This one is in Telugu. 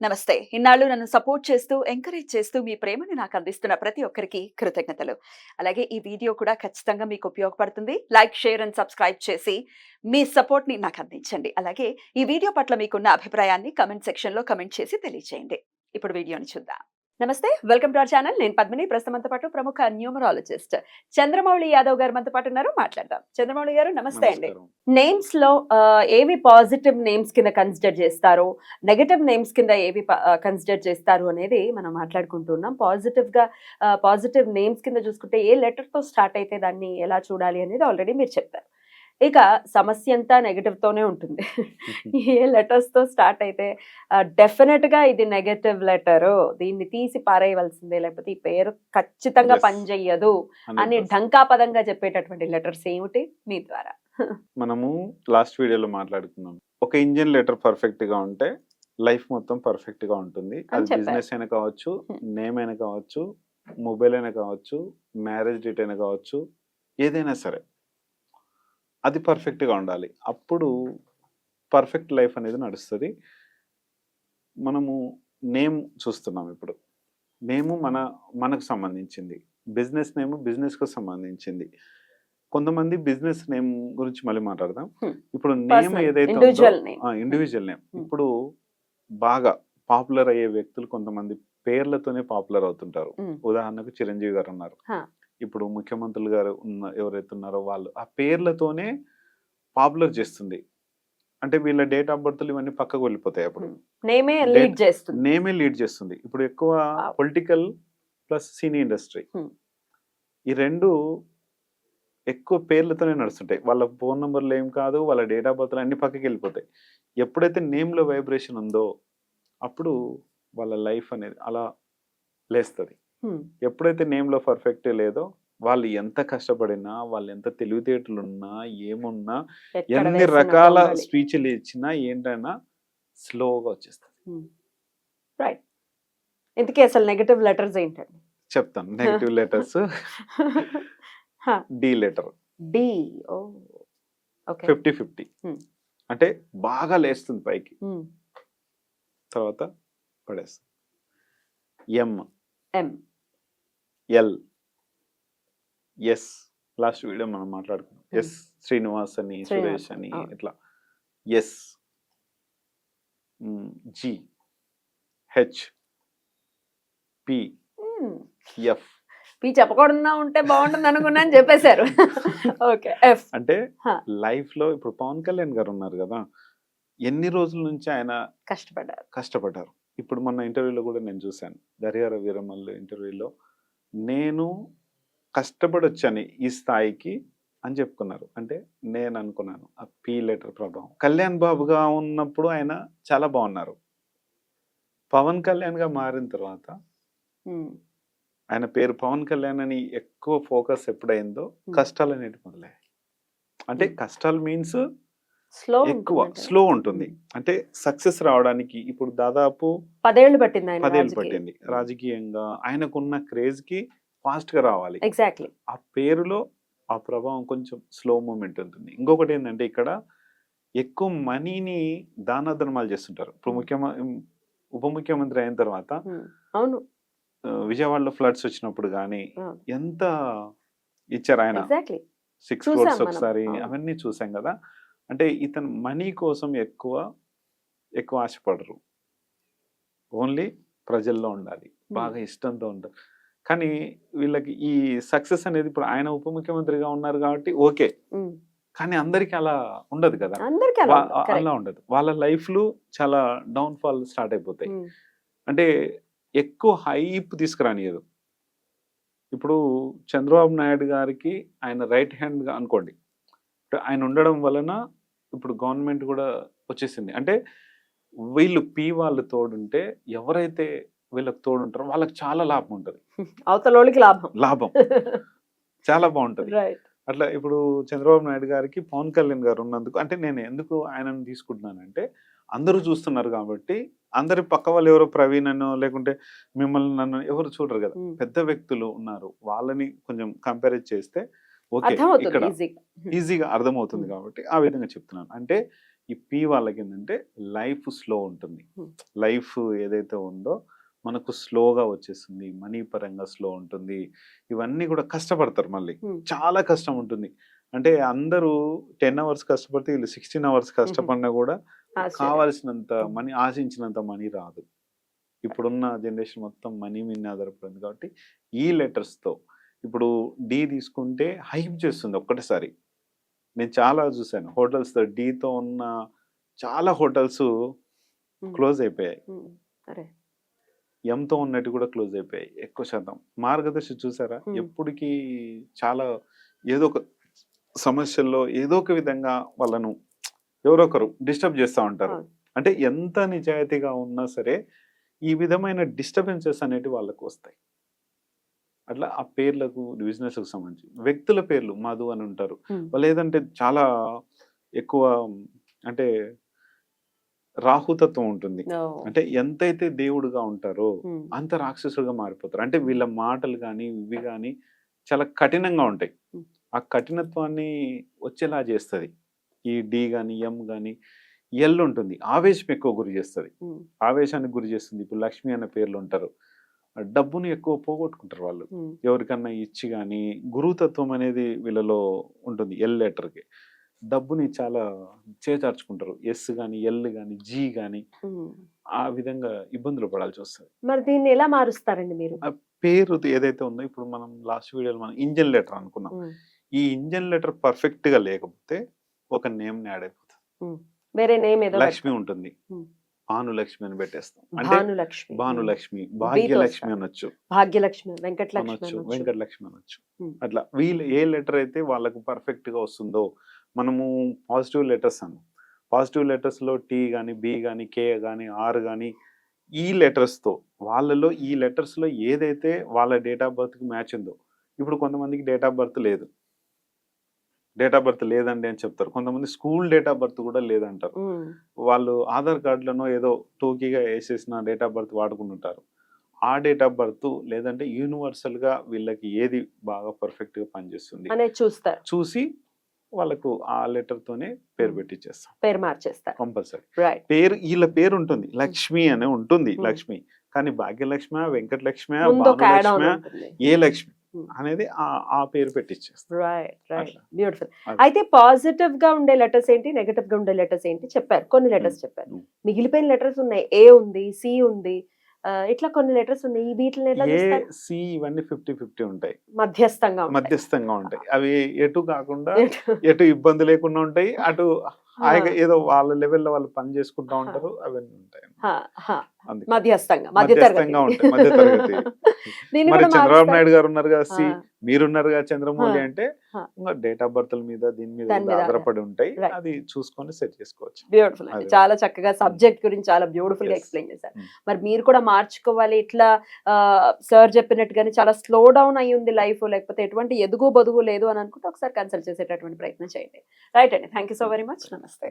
నమస్తే. ఇన్నాళ్ళు నన్ను సపోర్ట్ చేస్తూ, ఎంకరేజ్ చేస్తూ మీ ప్రేమని నాకు అందిస్తున్న ప్రతి ఒక్కరికి కృతజ్ఞతలు. అలాగే ఈ వీడియో కూడా ఖచ్చితంగా మీకు ఉపయోగపడుతుంది. లైక్, షేర్ అండ్ సబ్స్క్రైబ్ చేసి మీ సపోర్ట్‌ని నాకు అందించండి. అలాగే ఈ వీడియో పట్ల మీకున్న అభిప్రాయాన్ని కామెంట్ సెక్షన్‌లో కామెంట్ చేసి తెలియజేయండి. ఇప్పుడు వీడియోని చూద్దాం. నమస్తే. Welcome to our channel. నేను పద్మిని. ప్రస్తుతం మనతో పాటు ప్రముఖ న్యూమరాలజిస్ట్ చంద్రమౌళి యాదవ్ గారు మనతో పాటు ఉన్నారు. మాట్లాడదాం. చంద్రమౌళి గారు నమస్తే అండి. నమస్కారం. నేమ్స్ లో ఏవి పాజిటివ్ నేమ్స్ కింద కన్సిడర్ చేస్తారో, నెగటివ్ నేమ్స్ కింద ఏవి కన్సిడర్ చేస్తారు అనేది మనం మాట్లాడుకుంటున్నాం. పాజిటివ్ నేమ్స్ కింద చూసుకుంటే ఏ లెటర్ తో స్టార్ట్ అయితే దాన్ని ఎలా చూడాలి అనేది ఆల్రెడీ మీరు చెప్పారు. ఇక సమస్య అంతా నెగటివ్ తోనే ఉంటుంది. ఏ లెటర్స్ తో స్టార్ట్ అయితే డెఫినెట్ గా ఇది నెగటివ్ లెటర్, దీన్ని తీసి పారేయవలసిందే, లేకపోతే ఈ పేరు ఖచ్చితంగా Yes. పనిచేయదు అని 100%. ఢంకాపదంగా చెప్పేటటువంటి లెటర్స్ ఏమిటి మీ ద్వారా? మనము లాస్ట్ వీడియోలో మాట్లాడుకున్నాం. ఒక ఇంజిన్ లెటర్ పర్ఫెక్ట్ గా ఉంటే లైఫ్ మొత్తం పర్ఫెక్ట్ గా ఉంటుంది. అని అది చెప్పారు. బిజినెస్ అయినా కావచ్చు, Hmm. నేమ్ అయినా కావచ్చు, మొబైల్ అయినా కావచ్చు, మ్యారేజ్ డేట్ అయినా కావచ్చు, ఏదైనా సరే అది పర్ఫెక్ట్ గా ఉండాలి. అప్పుడు పర్ఫెక్ట్ లైఫ్ అనేది నడుస్తుంది. మనము నేమ్ చూస్తున్నాం ఇప్పుడు. నేము మనకు సంబంధించింది. బిజినెస్ నేమ్ బిజినెస్ కు సంబంధించింది. కొంతమంది బిజినెస్ నేమ్ గురించి మళ్ళీ మాట్లాడదాం. Hmm. ఇప్పుడు నేమ్ Personal, ఏదైతే individual name. Individual name. Hmm. ఇప్పుడు బాగా పాపులర్ అయ్యే వ్యక్తులు కొంతమంది పేర్లతోనే పాపులర్ అవుతుంటారు. Hmm. ఉదాహరణకు చిరంజీవి గారు ఉన్నారు. Huh. ఇప్పుడు ముఖ్యమంత్రులు గారు ఎవరైతే ఉన్నారో వాళ్ళు ఆ పేర్లతోనే పాపులర్ చేస్తుంది. అంటే వీళ్ళ డేట్ ఆఫ్ బర్త్లు ఇవన్నీ పక్కకు వెళ్ళిపోతాయి. అప్పుడు నేమే లీడ్ చేస్తుంది. నేమే లీడ్ చేస్తుంది. ఇప్పుడు ఎక్కువ Wow. Political plus cine industry, Hmm. ఈ రెండు ఎక్కువ పేర్లతోనే నడుస్తుంటాయి. వాళ్ళ ఫోన్ నంబర్లు ఏం కాదు, వాళ్ళ డేట్ ఆఫ్ బర్త్లు అన్ని పక్కకి వెళ్ళిపోతాయి. ఎప్పుడైతే నేమ్లో వైబ్రేషన్ ఉందో అప్పుడు వాళ్ళ లైఫ్ అనేది అలా లేస్తుంది. Hmm. ఎప్పుడైతే నేమ్లో పర్ఫెక్ట్ లేదో వాళ్ళు ఎంత కష్టపడినా, వాళ్ళు ఎంత తెలివితేటలున్నా, ఏమున్నా, ఎక్కడ ఎన్ని వేసిన రకాల గొంగళి. స్పీచ్లు ఇచ్చినా ఏంటైనా స్లోగా వచ్చేస్తుంది. రైట్. ఇంతకీ అసలు నెగటివ్ లెటర్స్ ఏంటండి? చెప్తాను. Negative letters D letter D. ఓ ఓకే. 50-50. Hmm. అంటే బాగా లేస్తుంది పైకి, తర్వాత పడేస్తుంది. M, M, L, S. Last video మనం మాట్లాడుకున్నాం. ఎస్ శ్రీనివాస్ అని, సురేష్ అని, అవును. ఇట్లా. S, G, H, P, F. P చెప్పకుండా ఉంటే బాగుంటుంది అనుకున్నా అని చెప్పేశారు. ఓకే. ఎఫ్. అంటే Huh. లైఫ్ లో ఇప్పుడు పవన్ కళ్యాణ్ గారు ఉన్నారు కదా, ఎన్ని రోజుల నుంచి ఆయన కష్టపడ్డారు. ఇప్పుడు మొన్న ఇంటర్వ్యూలో కూడా నేను చూశాను, దర్యార వీరమల్లు ఇంటర్వ్యూలో, నేను కష్టపడి వచ్చాను ఈ స్థాయికి అని చెప్పుకున్నారు. అంటే నేను అనుకున్నాను ఆ పి లెటర్ ప్రభావం. కళ్యాణ్ బాబుగా ఉన్నప్పుడు ఆయన చాలా బాగున్నారు. పవన్ కళ్యాణ్ గా మారిన తర్వాత ఆయన పేరు పవన్ కళ్యాణ్ అని ఎక్కువ ఫోకస్ ఎప్పుడైందో కష్టాలు అనేవి మొదలయ్యాయి. అంటే కష్టాలు మీన్స్ ఎక్కువ స్లో ఉంటుంది. అంటే సక్సెస్ రావడానికి ఇప్పుడు దాదాపు 10 ఏళ్ళు పట్టింది ఆయన 10 ఏళ్ళు పట్టింది. రాజకీయంగా ఆయనకున్న క్రేజ్ కి ఫాస్ట్ గా రావాలి. ఎగ్జాక్ట్లీ. ఆ పేరులో ఆ ప్రభావం కొంచెం స్లో మూమెంట్ ఉంటుంది. ఇంకొకటి ఏంటంటే ఇక్కడ ఎక్కువ మనీని దాన ధర్మాలు చేస్తుంటారు. ఇప్పుడు ఉప ముఖ్యమంత్రి అయిన తర్వాత అవును, విజయవాడలో ఫ్లడ్స్ వచ్చినప్పుడు కానీ అవును. ఎంత ఇచ్చారు ఆయన, ఎగ్జాక్ట్లీ 6 చూసాం crores మనం. ఒకసారి, అవును. అవన్నీ చూసాం కదా. అంటే ఇతను మనీ కోసం ఎక్కువ ఆశపడరు. ఓన్లీ ప్రజల్లో ఉండాలి, బాగా ఇష్టంతో ఉంటారు. కానీ వీళ్ళకి ఈ సక్సెస్ అనేది ఇప్పుడు ఆయన ఉప ముఖ్యమంత్రిగా ఉన్నారు కాబట్టి ఓకే, కానీ అందరికి అలా ఉండదు కదా. అందరికీ అలా ఉండదు. వాళ్ళ లైఫ్లు చాలా డౌన్ ఫాల్ స్టార్ట్ అయిపోతాయి. అంటే ఎక్కువ హైప్ తీసుకురానియదు. ఇప్పుడు చంద్రబాబు నాయుడు గారికి ఆయన రైట్ హ్యాండ్ గా అనుకోండి, ఆయన ఉండడం వలన ఇప్పుడు గవర్నమెంట్ కూడా వచ్చేసింది. అంటే వీళ్ళు వాళ్ళు తోడుంటే, ఎవరైతే వీళ్ళకి తోడుంటారో వాళ్ళకి చాలా లాభం ఉంటుంది. అవతలోళ్ళకి లాభం చాలా బాగుంటది. రైట్. అట్లా ఇప్పుడు చంద్రబాబు నాయుడు గారికి పవన్ కళ్యాణ్ గారు ఉన్నందుకు, అంటే నేను ఎందుకు ఆయనను తీసుకుంటున్నానంటే అందరూ చూస్తున్నారు కాబట్టి. అందరి పక్క వాళ్ళు ఎవరో ప్రవీణ్ అనో లేకుంటే మిమ్మల్ని నన్ను ఎవరు చూడరు కదా. పెద్ద వ్యక్తులు ఉన్నారు, వాళ్ళని కొంచెం కంపేర్ చేస్తే ఓకే, ఇక్కడ ఈజీగా అర్థమవుతుంది కాబట్టి ఆ విధంగా చెప్తున్నాను. అంటే ఈ పి వాళ్ళకి ఏంటంటే లైఫ్ స్లో ఉంటుంది. Hmm. లైఫ్ ఏదైతే ఉందో మనకు స్లోగా వచ్చేస్తుంది, మనీ పరంగా స్లో ఉంటుంది. ఇవన్నీ కూడా కష్టపడతారు మళ్ళీ. Hmm. చాలా కష్టం ఉంటుంది. అంటే అందరూ 10 అవర్స్ కష్టపడితే వీళ్ళు 16 అవర్స్ కష్టపడినా కూడా కావాల్సినంత మనీ, ఆశించినంత మనీ రాదు. ఇప్పుడున్న జనరేషన్ మొత్తం మనీ మీద ఆధారపడింది కాబట్టి ఈ లెటర్స్తో ఇప్పుడు డి తీసుకుంటే హైప్ చేస్తుంది ఒక్కటేసారి. నేను చాలా చూశాను హోటల్స్ డీతో ఉన్న చాలా హోటల్స్ క్లోజ్ అయిపోయాయి. ఎంతో ఉన్నట్టు కూడా క్లోజ్ అయిపోయాయి ఎక్కువ శాతం. మార్గదర్శి చూసారా, ఎప్పటికీ చాలా ఏదో ఒక సమస్యల్లో ఏదో ఒక విధంగా వాళ్ళను ఎవరో ఒకరు డిస్టర్బ్ చేస్తూ ఉంటారు. అంటే ఎంత నిజాయితీగా ఉన్నా సరే ఈ విధమైన డిస్టర్బెన్సెస్ అనేవి వాళ్ళకు వస్తాయి. అట్లా ఆ పేర్లకు బిజినెస్కి సంబంధించి వ్యక్తుల పేర్లు మధు అని ఉంటారు. వాళ్ళు ఏదంటే చాలా ఎక్కువ అంటే రాహుతత్వం ఉంటుంది. అంటే ఎంతైతే దేవుడుగా ఉంటారో అంత రాక్షసుడుగా మారిపోతారు. అంటే వీళ్ళ మాటలు కానీ ఇవి కానీ చాలా కఠినంగా ఉంటాయి. ఆ కఠినత్వాన్ని వచ్చేలా చేస్తుంది. ఈ డి కానీ ఎం కానీ ఎల్ ఉంటుంది, ఆవేశం ఎక్కువ గురి చేస్తుంది, ఆవేశానికి గురి చేస్తుంది. ఇప్పుడు లక్ష్మి అనే పేర్లు ఉంటారు, డబ్బుని ఎక్కువ పోగొట్టుకుంటారు వాళ్ళు ఎవరికన్నా ఇచ్చి. కానీ గురుతత్వం అనేది వీళ్ళలో ఉంటుంది. ఎల్ లెటర్కి డబ్బుని చాలా చేజార్చుకుంటారు. ఎస్ కానీ ఎల్ కానీ జీ కానీ ఆ విధంగా ఇబ్బందులు పడాల్సి వస్తుంది. మరి దీన్ని ఎలా మారుస్తారండి మీరు? ఆ పేరు ఏదైతే ఉందో ఇప్పుడు మనం లాస్ట్ వీడియోలో మనం ఇంజన్ లెటర్ అనుకున్నాం. ఈ ఇంజన్ లెటర్ పర్ఫెక్ట్ గా లేకపోతే ఒక నేమ్ యాడ్ అయిపోతుంది. వేరే నేమ్ ఏదో లక్ష్మి ఉంటుంది, భానులక్ష్మి అని పెట్టేస్తాం. అంటే భానులక్ష్మి, భాగ్యలక్ష్మి అనొచ్చు, భాగ్యలక్ష్మి, వెంకటలక్ష్మి, వెంకటలక్ష్మి అనొచ్చు. అట్లా వీళ్ళు ఏ లెటర్ అయితే వాళ్ళకు పర్ఫెక్ట్ గా వస్తుందో, మనము పాజిటివ్ లెటర్స్ అను, పాజిటివ్ లెటర్స్ లో టీ కానీ బి కానీ కే కానీ ఆర్ కానీ ఈ లెటర్స్ తో వాళ్ళలో ఈ లెటర్స్ లో ఏదైతే వాళ్ళ డేట్ ఆఫ్ బర్త్ కి మ్యాచ్ ఉందో. ఇప్పుడు కొంతమందికి డేట్ ఆఫ్ బర్త్ లేదు, డేట్ ఆఫ్ బర్త్ లేదండి అని చెప్తారు. కొంతమంది స్కూల్ డేట్ ఆఫ్ బర్త్ కూడా లేదంటారు. వాళ్ళు ఆధార్ కార్డులను ఏదో టోకీగా వేసేసిన డేట్ ఆఫ్ బర్త్ వాడుకుంటుంటారు. ఆ డేట్ ఆఫ్ బర్త్ లేదంటే యూనివర్సల్ గా వీళ్ళకి ఏది బాగా పర్ఫెక్ట్ గా పనిచేస్తుంది అనేది చూస్తారు. చూసి వాళ్ళకు ఆ లెటర్ తోనే పేరు పెట్టిచ్చేస్తాం, పేరు మార్చేస్తారు కంపల్సరీ. పేరు వీళ్ళ పేరు ఉంటుంది, లక్ష్మి అనే ఉంటుంది లక్ష్మి. కానీ భాగ్యలక్ష్మి, వెంకటలక్ష్మి, భానులక్ష్మి, ఏ లక్ష్మి అనేది ఆ పేరు పెట్టిచ్చేస్తారు. బ్యూటిఫుల్. అయితే పాజిటివ్ గా ఉండే లెటర్స్ ఏంటి, నెగటివ్ గా ఉండే లెటర్స్ ఏంటి చెప్పారు. కొన్ని లెటర్స్ చెప్పారు, మిగిలిపోయిన లెటర్స్ ఉన్నాయి. ఏ ఉంది, సి ఉంది, ఇట్లా కొన్ని లెటర్స్ ఉన్నాయి. ఈ వీటిని ఎట్లా చూస్తారు? సి ఇవన్నీ 50-50 ఉంటాయి, మధ్యస్థంగా ఉంటాయి. అవి ఎటు కాకుండా ఎటు ఇబ్బంది లేకుండా ఉంటాయి, అటు హాయిగా ఏదో వాళ్ళ లెవెల్లో వాళ్ళు పని చేసుకుంటా ఉంటారు. అవన్నీ ఉంటాయి మధ్యస్థంగా ఉంటాయి, మధ్య తరగతి. మరి చంద్రబాబు నాయుడు గారు ఉన్నారు కదా, సి మీరున్నారు కదా చంద్రమౌళి అంటే ఇంకా డేట్ ఆఫ్ బర్త్ మీద దీని మీద ఆధారపడి ఉంటాయి. అది చూసుకొని సెట్ చేసుకోవచ్చు. బ్యూటిఫుల్ అండి, చాలా చక్కగా సబ్జెక్ట్ గురించి చాలా బ్యూటిఫుల్ గా ఎక్స్ప్లెయిన్ చేశారు. మరి మీరు కూడా మార్చుకోవాలి, ఇట్లా సార్ చెప్పినట్టుగానే చాలా స్లో డౌన్ అయ్యి ఉంది లైఫ్, లేకపోతే ఎటువంటి ఎదుగు బదుగు లేదు అని అనుకుంటే ఒకసారి కన్సల్ట్ చేసేటటువంటి ప్రయత్నం చేయండి. రైట్ అండి, thank you so very much. నమస్తే.